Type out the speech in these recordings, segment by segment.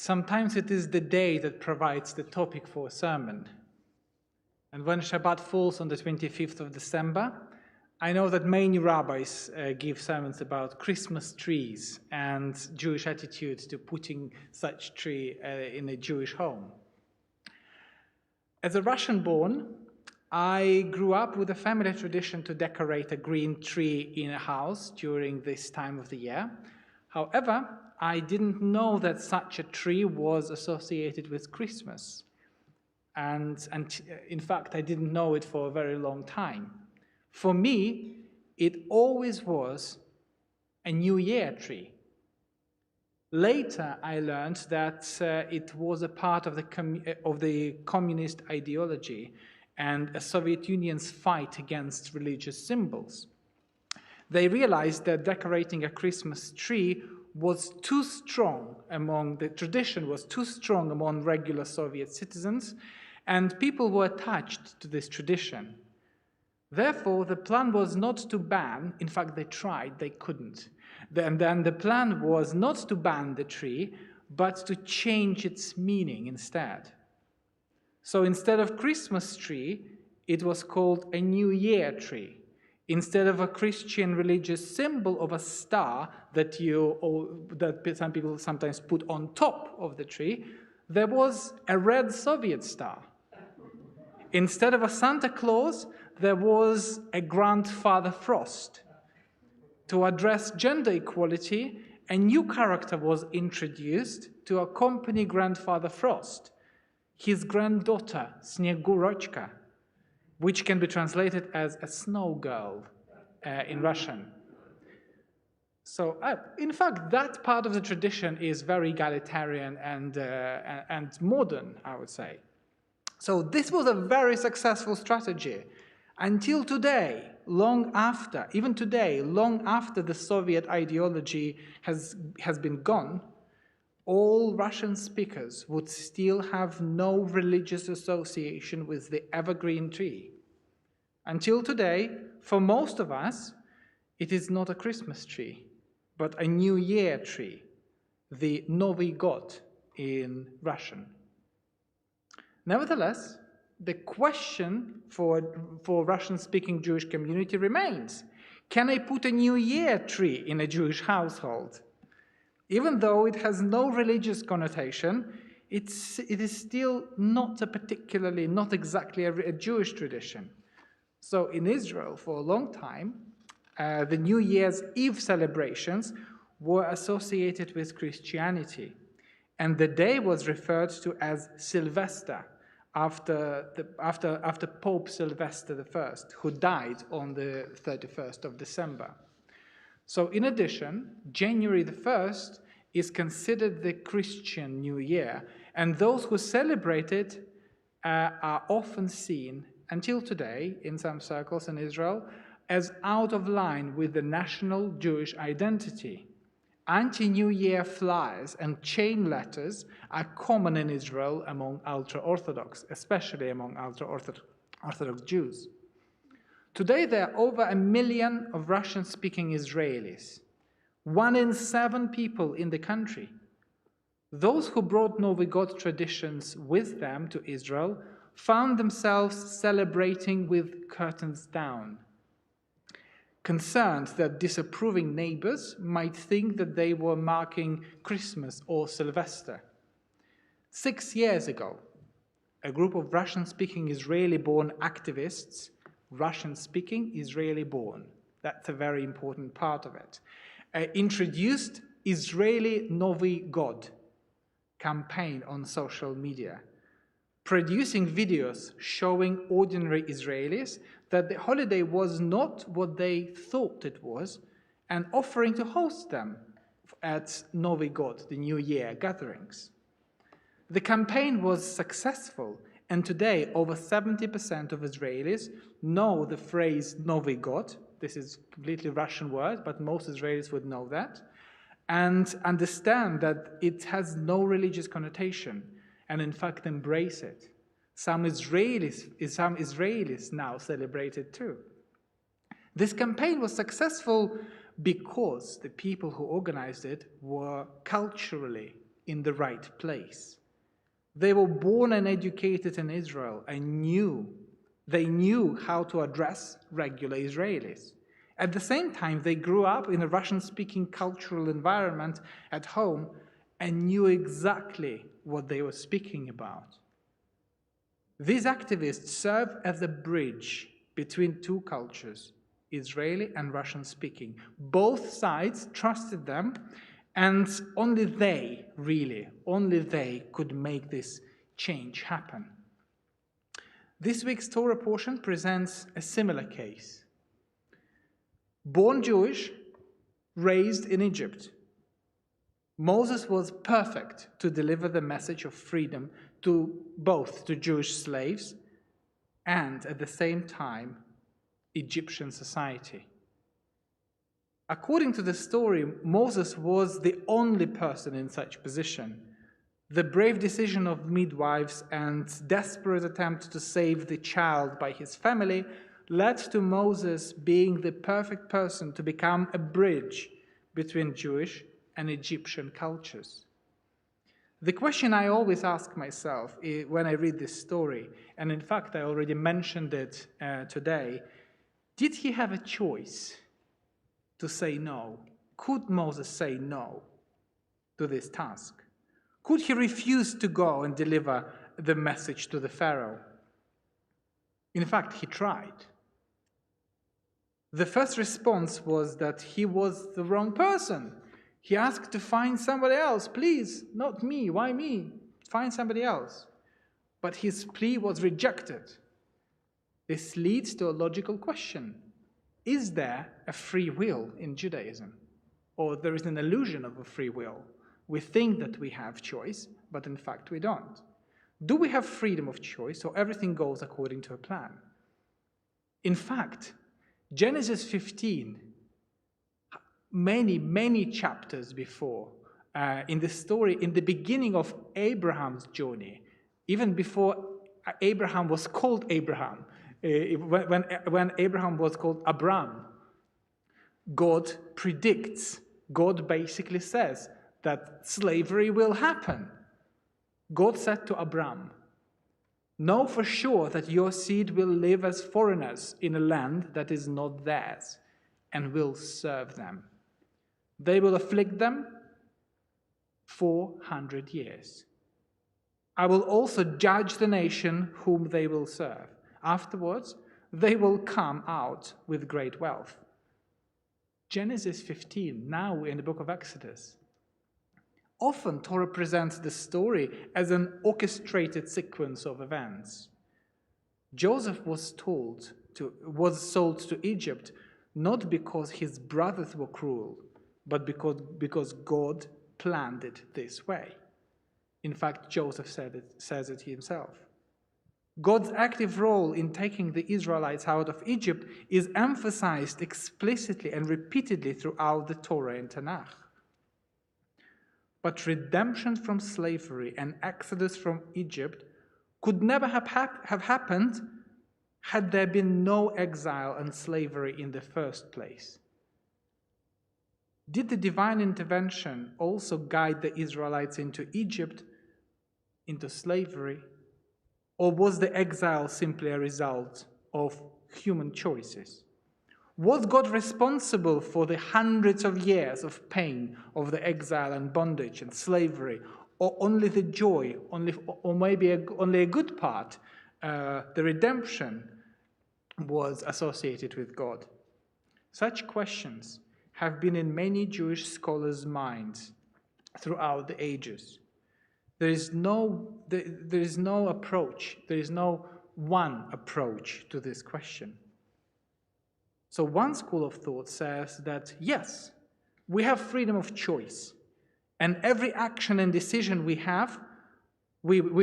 Sometimes it is the day that provides the topic for a sermon. And when Shabbat falls on the 25th of December, I know that many rabbis give sermons about Christmas trees and Jewish attitude to putting such tree in a Jewish home. As a Russian-born, I grew up with a family tradition to decorate a green tree in a house during this time of the year. However, I didn't know that such a tree was associated with Christmas. And in fact, I didn't know it for a very long time. For me, it always was a New Year tree. Later, I learned that it was a part of the communist ideology and a Soviet Union's fight against religious symbols. They realized that decorating a Christmas tree was too strong the tradition was too strong among regular Soviet citizens, and people were attached to this tradition. Therefore, the plan was not to ban, in fact they tried, they couldn't. Then the plan was not to ban the tree, but to change its meaning instead. So instead of Christmas tree, it was called a New Year tree. Instead of a Christian religious symbol of a star that some people sometimes put on top of the tree, there was a red Soviet star. Instead of a Santa Claus, there was a Grandfather Frost. To address gender equality, a new character was introduced to accompany Grandfather Frost, his granddaughter, Snegurochka, which can be translated as a snow girl in Russian. So, in fact, that part of the tradition is very egalitarian and modern, I would say. So this was a very successful strategy until today, long after the Soviet ideology has been gone. All Russian speakers would still have no religious association with the evergreen tree. Until today, for most of us, it is not a Christmas tree, but a New Year tree, the Novy God in Russian. Nevertheless, the question for Russian-speaking Jewish community remains: can I put a New Year tree in a Jewish household? Even though it has no religious connotation, it is still not exactly a Jewish tradition. So in Israel, for a long time, the New Year's Eve celebrations were associated with Christianity, and the day was referred to as Sylvester, after Pope Sylvester I, who died on the 31st of December. So in addition, January the 1st is considered the Christian New Year, and those who celebrate it are often seen, until today, in some circles in Israel, as out of line with the national Jewish identity. Anti-New Year flyers and chain letters are common in Israel among ultra-Orthodox, especially among ultra-Orthodox Jews. Today, there are over 1 million of Russian-speaking Israelis, 1 in 7 people in the country. Those who brought Novy God traditions with them to Israel found themselves celebrating with curtains down, concerned that disapproving neighbors might think that they were marking Christmas or Sylvester. 6 years ago, a group of Russian-speaking Israeli-born activists, Russian-speaking Israeli-born, that's a very important part of it, introduced Israeli Novy God campaign on social media, producing videos showing ordinary Israelis that the holiday was not what they thought it was, and offering to host them at Novy God, the New Year gatherings. The campaign was successful, and today over 70% of Israelis know the phrase Novy God. This is a completely Russian word, but most Israelis would know that, and understand that it has no religious connotation, and in fact embrace it. Some Israelis now celebrate it too. This campaign was successful because the people who organized it were culturally in the right place. They were born and educated in Israel and they knew how to address regular Israelis. At the same time, they grew up in a Russian-speaking cultural environment at home and knew exactly what they were speaking about. These activists serve as a bridge between two cultures, Israeli and Russian-speaking. Both sides trusted them, and only they could make this change happen. This week's Torah portion presents a similar case. Born Jewish, raised in Egypt, Moses was perfect to deliver the message of freedom to Jewish slaves and, at the same time, Egyptian society. According to the story, Moses was the only person in such position. The brave decision of midwives and desperate attempt to save the child by his family led to Moses being the perfect person to become a bridge between Jewish and Egyptian cultures. The question I always ask myself when I read this story, and in fact I already mentioned it today, did he have a choice to say no? Could Moses say no to this task? Could he refuse to go and deliver the message to the Pharaoh? In fact, he tried. The first response was that he was the wrong person. He asked to find somebody else. Please, not me. Why me? Find somebody else. But his plea was rejected. This leads to a logical question. Is there a free will in Judaism? Or there is an illusion of a free will? We think that we have choice, but in fact we don't. Do we have freedom of choice, or everything goes according to a plan? In fact, Genesis 15, many chapters before, in the story, in the beginning of Abraham's journey, even before Abraham was called Abraham, when Abraham was called Abram, God predicts, God basically says that slavery will happen. God said to Abram, "Know for sure that your seed will live as foreigners in a land that is not theirs, and will serve them. They will afflict them 400 years. I will also judge the nation whom they will serve. Afterwards, they will come out with great wealth." Genesis 15, now in the book of Exodus. Often Torah presents the story as an orchestrated sequence of events. Joseph was sold to Egypt not because his brothers were cruel, but because God planned it this way. In fact, Joseph says it himself. God's active role in taking the Israelites out of Egypt is emphasized explicitly and repeatedly throughout the Torah and Tanakh. But redemption from slavery and exodus from Egypt could never have happened had there been no exile and slavery in the first place. Did the divine intervention also guide the Israelites into Egypt, into slavery, or was the exile simply a result of human choices? Was God responsible for the hundreds of years of pain of the exile and bondage and slavery, or only the joy, or maybe only a good part, the redemption, was associated with God? Such questions have been in many Jewish scholars' minds throughout the ages. There is no one approach to this question. So one school of thought says that, yes, we have freedom of choice, and every action and decision we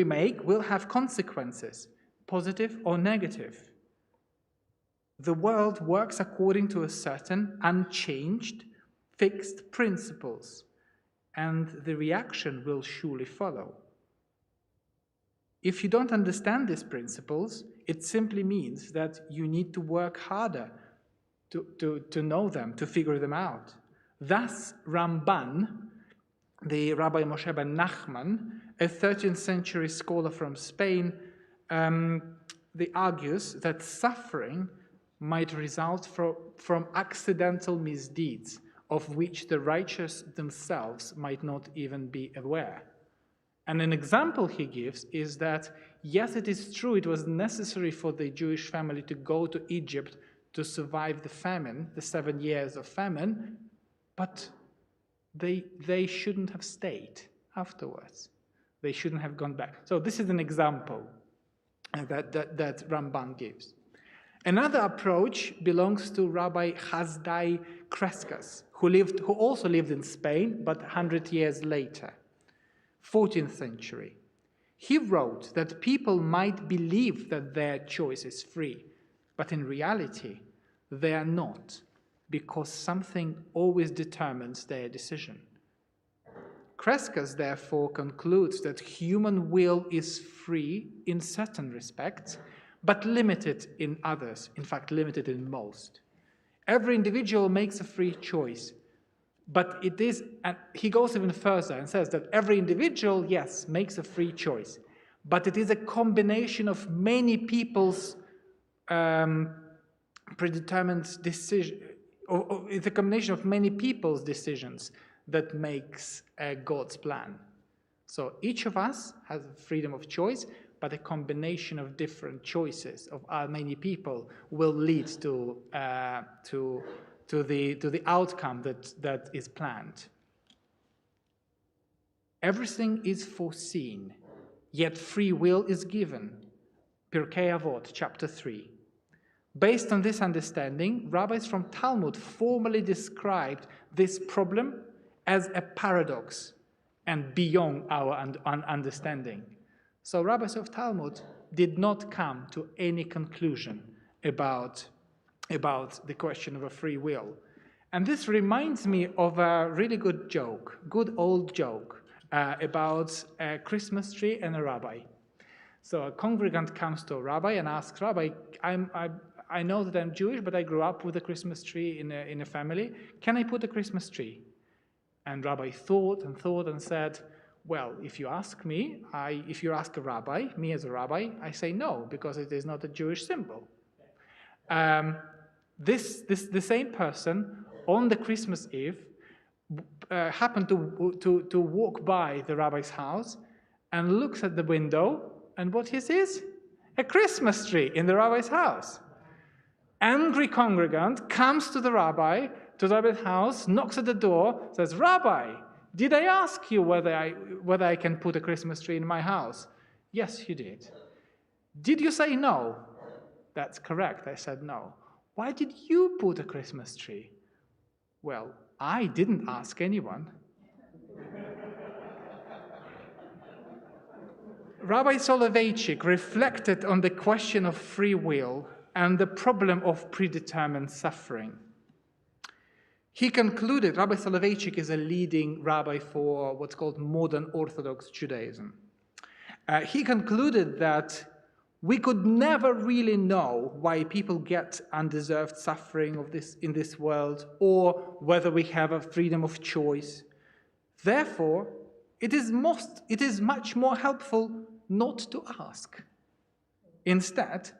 make will have consequences, positive or negative. The world works according to a certain unchanged, fixed principles, and the reaction will surely follow. If you don't understand these principles, it simply means that you need to work harder to know them, to figure them out. Thus, Ramban the Rabbi Moshe ben Nachman, a 13th century scholar from Spain, they argues that suffering might result from accidental misdeeds of which the righteous themselves might not even be aware. And an example he gives is that, yes, it is true it was necessary for the Jewish family to go to Egypt to survive the famine, the 7 years of famine, but they shouldn't have stayed afterwards. They shouldn't have gone back. So this is an example that Ramban gives. Another approach belongs to Rabbi Hasdai Kreskas, who also lived in Spain, but 100 years later, 14th century. He wrote that people might believe that their choice is free, but in reality, they are not, because something always determines their decision. Kreskas therefore concludes that human will is free in certain respects, but limited in others, in fact limited in most. Every individual makes a free choice, but it is, and he goes even further and says that every individual, yes, makes a free choice, but it is a combination of many people's predetermined decision, or it's a combination of many people's decisions that makes God's plan. So each of us has freedom of choice, but a combination of different choices of many people will lead to the outcome that is planned. Everything is foreseen, yet free will is given. Pirkei Avot, chapter 3. Based on this understanding, rabbis from Talmud formally described this problem as a paradox and beyond our understanding. So rabbis of Talmud did not come to any conclusion about the question of a free will. And this reminds me of a really good joke, good old joke, about a Christmas tree and a rabbi. So a congregant comes to a rabbi and asks, Rabbi, I know that I'm Jewish, but I grew up with a Christmas tree in a family. Can I put a Christmas tree? And Rabbi thought and said, well, if you ask me, if you ask a rabbi, me as a rabbi, I say no, because it is not a Jewish symbol. The same person on the Christmas Eve happened to walk by the rabbi's house and looks at the window, and what he sees? A Christmas tree in the rabbi's house. Angry congregant comes to the rabbi's house, knocks at the door, says, Rabbi, did I ask you whether I can put a Christmas tree in my house? Yes, you did. Did you say no? That's correct, I said no. Why did you put a Christmas tree? Well, I didn't ask anyone. Rabbi Soloveitchik reflected on the question of free will and the problem of predetermined suffering. He concluded, Rabbi Soloveitchik is a leading rabbi for what's called modern Orthodox Judaism. He concluded that we could never really know why people get undeserved suffering in this world, or whether we have a freedom of choice. Therefore, it is much more helpful not to ask. Instead,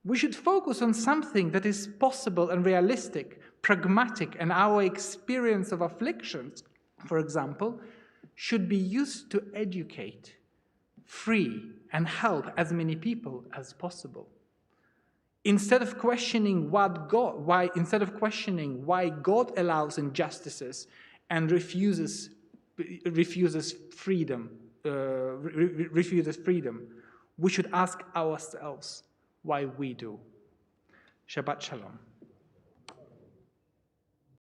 we should focus on something that is possible and realistic, pragmatic, and our experience of afflictions, for example, should be used to educate, free, and help as many people as possible. Instead of questioning why God allows injustices and refuses freedom, we should ask ourselves why we do. Shabbat Shalom.